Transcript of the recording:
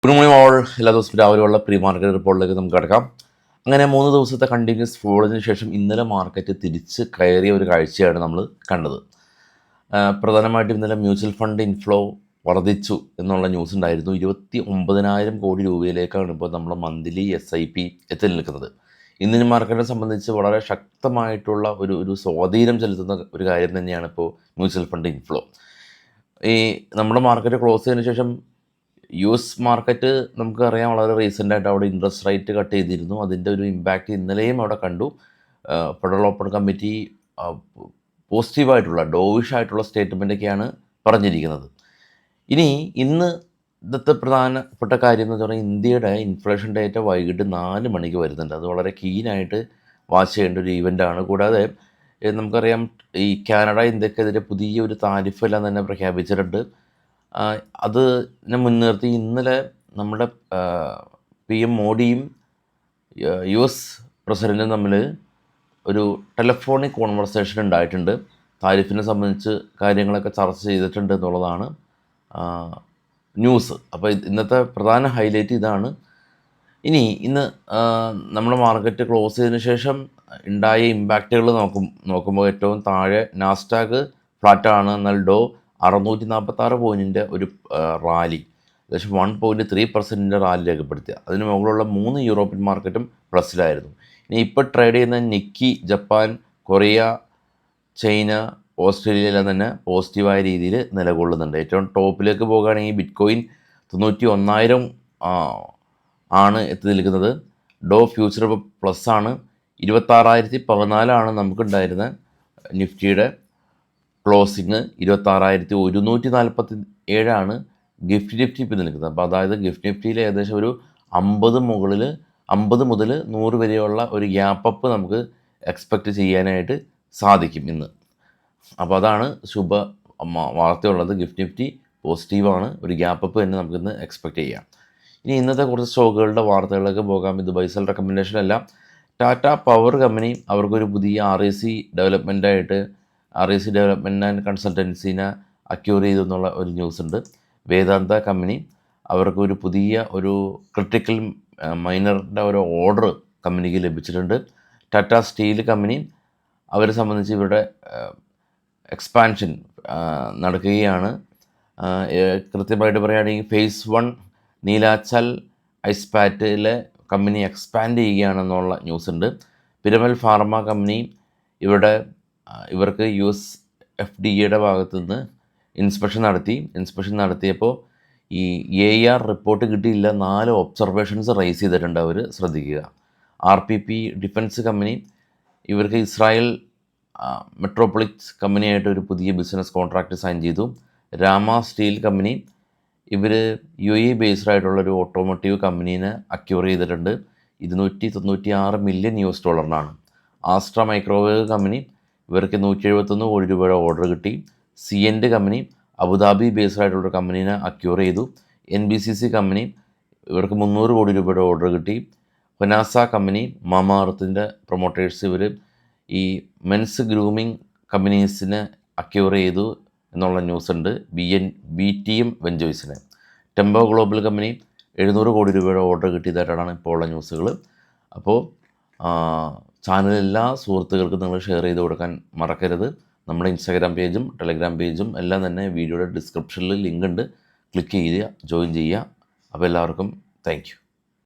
Good morning all. എല്ലാ ദിവസവും രാവിലെയുള്ള പ്രീ മാർക്കറ്റ് റിപ്പോർട്ടിലേക്ക് നമുക്ക് കിടക്കാം. അങ്ങനെ 3 ദിവസത്തെ കണ്ടിന്യൂസ് ഫോളിന് ശേഷം ഇന്നലെ മാർക്കറ്റ് തിരിച്ച് കയറിയ ഒരു കാഴ്ചയാണ് നമ്മൾ കണ്ടത്. പ്രധാനമായിട്ടും ഇന്നലെ മ്യൂച്വൽ ഫണ്ട് ഇൻഫ്ലോ വർദ്ധിച്ചു എന്നുള്ള ന്യൂസ് ഉണ്ടായിരുന്നു. 29,000 കോടി രൂപയിലേക്കാണ് ഇപ്പോൾ നമ്മുടെ മന്ത്ലി SIP എത്തി നിൽക്കുന്നത്. ഇന്ത്യൻ മാർക്കറ്റിനെ സംബന്ധിച്ച് വളരെ ശക്തമായിട്ടുള്ള ഒരു സ്വാധീനം ചെലുത്തുന്ന ഒരു കാര്യം തന്നെയാണ് ഇപ്പോൾ മ്യൂച്വൽ ഫണ്ട് ഇൻഫ്ലോ. ഈ നമ്മുടെ മാർക്കറ്റ് ക്ലോസ് ചെയ്തതിന് ശേഷം US മാർക്കറ്റ് നമുക്കറിയാം വളരെ റീസെൻ്റായിട്ട് അവിടെ ഇൻട്രസ്റ്റ് റേറ്റ് കട്ട് ചെയ്തിരുന്നു. അതിൻ്റെ ഒരു ഇമ്പാക്റ്റ് ഇന്നലെയും അവിടെ കണ്ടു. ഫെഡറൽ ഓപ്പൺ കമ്മിറ്റി പോസിറ്റീവായിട്ടുള്ള ഡോവിഷായിട്ടുള്ള സ്റ്റേറ്റ്മെൻറ്റൊക്കെയാണ് പറഞ്ഞിരിക്കുന്നത്. ഇന്നത്തെ പ്രധാനപ്പെട്ട കാര്യം എന്ന് പറഞ്ഞാൽ ഇന്ത്യയുടെ ഇൻഫ്ലേഷൻ ഡേറ്റ വൈകിട്ട് 4 മണിക്ക് വരുന്നുണ്ട്. അത് വളരെ കീനായിട്ട് വാച്ച് ചെയ്യേണ്ട ഒരു ഇവൻ്റാണ്. കൂടാതെ നമുക്കറിയാം ഈ കാനഡ ഇന്ത്യക്കെതിരെ പുതിയൊരു താരിഫെല്ലാം തന്നെ പ്രഖ്യാപിച്ചിട്ടുണ്ട്. അതിനെ മുൻനിർത്തി ഇന്നലെ നമ്മുടെ PM മോഡിയും US പ്രസിഡൻറ്റും തമ്മിൽ ഒരു ടെലഫോണിക് കോൺവെർസേഷൻ ഉണ്ടായിട്ടുണ്ട്. താരിഫിനെ സംബന്ധിച്ച് കാര്യങ്ങളൊക്കെ ചർച്ച ചെയ്തിട്ടുണ്ട് എന്നുള്ളതാണ് ന്യൂസ്. അപ്പോൾ ഇന്നത്തെ പ്രധാന ഹൈലൈറ്റ് ഇതാണ്. ഇന്ന് നമ്മുടെ മാർക്കറ്റ് ക്ലോസ് ചെയ്തതിന് ശേഷം ഉണ്ടായ ഇമ്പാക്റ്റുകൾ നോക്കുമ്പോൾ ഏറ്റവും താഴെ നാസ്ഡാക്ക് ഫ്ലാറ്റാണ്. എന്നാൽ ഡോ 646 പോയിൻറ്റിൻ്റെ ഒരു റാലി, ഏകദേശം 1.3% റാലി രേഖപ്പെടുത്തിയ. അതിന് മുകളിലുള്ള 3 യൂറോപ്യൻ മാർക്കറ്റും പ്ലസ്സിലായിരുന്നു. ഇപ്പോൾ ട്രേഡ് ചെയ്യുന്ന നിക്കി, ജപ്പാൻ, കൊറിയ, ചൈന, ഓസ്ട്രേലിയയിലെല്ലാം തന്നെ പോസിറ്റീവായ രീതിയിൽ നിലകൊള്ളുന്നുണ്ട്. ഏറ്റവും ടോപ്പിലേക്ക് പോകുകയാണെങ്കിൽ ബിറ്റ്കോയിൻ 91,000 ആണ് എത്തി നിൽക്കുന്നത്. ഡോ ഫ്യൂച്ചർ പ്ലസ് ആണ്. 26,014 നമുക്കുണ്ടായിരുന്ന നിഫ്റ്റിയുടെ ക്ലോസിങ്. 26,147 ഗിഫ്റ്റ് നിഫ്റ്റി ഇപ്പോൾ നിൽക്കുന്നത്. അപ്പോൾ അതായത് ഗിഫ്റ്റ് നിഫ്റ്റിയിൽ ഏകദേശം ഒരു 50 മുതൽ 100 വരെയുള്ള ഒരു ഗ്യാപ്പ് അപ്പ് നമുക്ക് എക്സ്പെക്റ്റ് ചെയ്യാനായിട്ട് സാധിക്കും ഇന്ന്. അപ്പോൾ അതാണ് ശുഭ വാർത്തയുള്ളത്. ഗിഫ്റ്റ് നിഫ്റ്റി പോസിറ്റീവാണ്. ഒരു ഗ്യാപ്പ് അപ്പ് തന്നെ നമുക്കിന്ന് എക്സ്പെക്റ്റ് ചെയ്യാം. ഇന്നത്തെ കുറച്ച് സ്റ്റോക്കുകളുടെ വാർത്തകളിലേക്ക് പോകാം. ഇത് ബൈ സെൽ റെക്കമെൻഡേഷൻ അല്ല. ടാറ്റ പവർ കമ്പനി അവർക്കൊരു പുതിയ REC ഡെവലപ്മെൻ്റ് ആൻഡ് കൺസൾട്ടൻസിനെ അക്യൂർ ചെയ്തു എന്നുള്ള ഒരു ന്യൂസ് ഉണ്ട്. വേദാന്ത കമ്പനി അവർക്കൊരു പുതിയ ഒരു ക്രിട്ടിക്കൽ മൈനറിൻ്റെ ഒരു ഓർഡർ കമ്പനിക്ക് ലഭിച്ചിട്ടുണ്ട്. ടാറ്റ സ്റ്റീൽ കമ്പനി അവരെ സംബന്ധിച്ച് ഇവരുടെ എക്സ്പാൻഷൻ നടക്കുകയാണ്. കൃത്യമായിട്ട് പറയുകയാണെങ്കിൽ ഫേസ് 1 നീലാച്ചൽ ഐസ്പാറ്റിലെ കമ്പനി എക്സ്പാൻഡ് ചെയ്യുകയാണെന്നുള്ള ന്യൂസ് ഉണ്ട്. പിരമൽ ഫാർമ കമ്പനി ഇവർക്ക് US FDA ഭാഗത്തു നിന്ന് ഇൻസ്പെക്ഷൻ നടത്തിയപ്പോൾ ഈ AR റിപ്പോർട്ട് കിട്ടിയില്ല. 4 ഒബ്സർവേഷൻസ് റൈസ് ചെയ്തിട്ടുണ്ട് അവർ. ശ്രദ്ധിക്കുക. RPP ഡിഫൻസ് കമ്പനി ഇവർക്ക് ഇസ്രായേൽ മെട്രോപൊളിസ് കമ്പനിയായിട്ട് ഒരു പുതിയ ബിസിനസ് കോൺട്രാക്റ്റ് സൈൻ ചെയ്തു. രാമ സ്റ്റീൽ കമ്പനി ഇവർ UAE ബേസ്ഡ് ആയിട്ടുള്ളൊരു ഓട്ടോമോട്ടീവ് കമ്പനീനെ അക്യൂർ ചെയ്തിട്ടുണ്ട്. $296 മില്യൺ. ആസ്ട്ര മൈക്രോവേവ് കമ്പനി ഇവർക്ക് 171 കോടി രൂപയുടെ ഓർഡർ കിട്ടി. സിയൻറ്റ് കമ്പനി അബുദാബി ബേസ്ഡ് ആയിട്ടുള്ളൊരു കമ്പനീനെ അക്യൂർ ചെയ്തു. NBCC കമ്പനി ഇവർക്ക് 300 കോടി രൂപയുടെ ഓർഡർ കിട്ടി. ഹൊനാസ കമ്പനി മാമാർത്തിൻ്റെ പ്രൊമോട്ടേഴ്സ് ഇവർ ഈ മെൻസ് ഗ്രൂമിങ് കമ്പനീസിനെ അക്യൂർ ചെയ്തു എന്നുള്ള ന്യൂസ് ഉണ്ട്. BTM വെഞ്ചേഴ്സിന്. ടെമ്പോ ഗ്ലോബൽ കമ്പനി 700 കോടി രൂപയുടെ ഓർഡർ കിട്ടിയതായിട്ടാണ് ഇപ്പോൾ ഉള്ള ന്യൂസുകൾ. അപ്പോൾ ചാനൽ എല്ലാ സുഹൃത്തുക്കൾക്കും നിങ്ങൾ ഷെയർ ചെയ്ത് കൊടുക്കാൻ മറക്കരുത്. നമ്മുടെ ഇൻസ്റ്റാഗ്രാം പേജും ടെലഗ്രാം പേജും എല്ലാം തന്നെ വീഡിയോയുടെ ഡിസ്ക്രിപ്ഷനിൽ ലിങ്ക് ഉണ്ട്. ക്ലിക്ക് ചെയ്യുക, ജോയിൻ ചെയ്യുക. അപ്പോൾ എല്ലാവർക്കും താങ്ക് യു.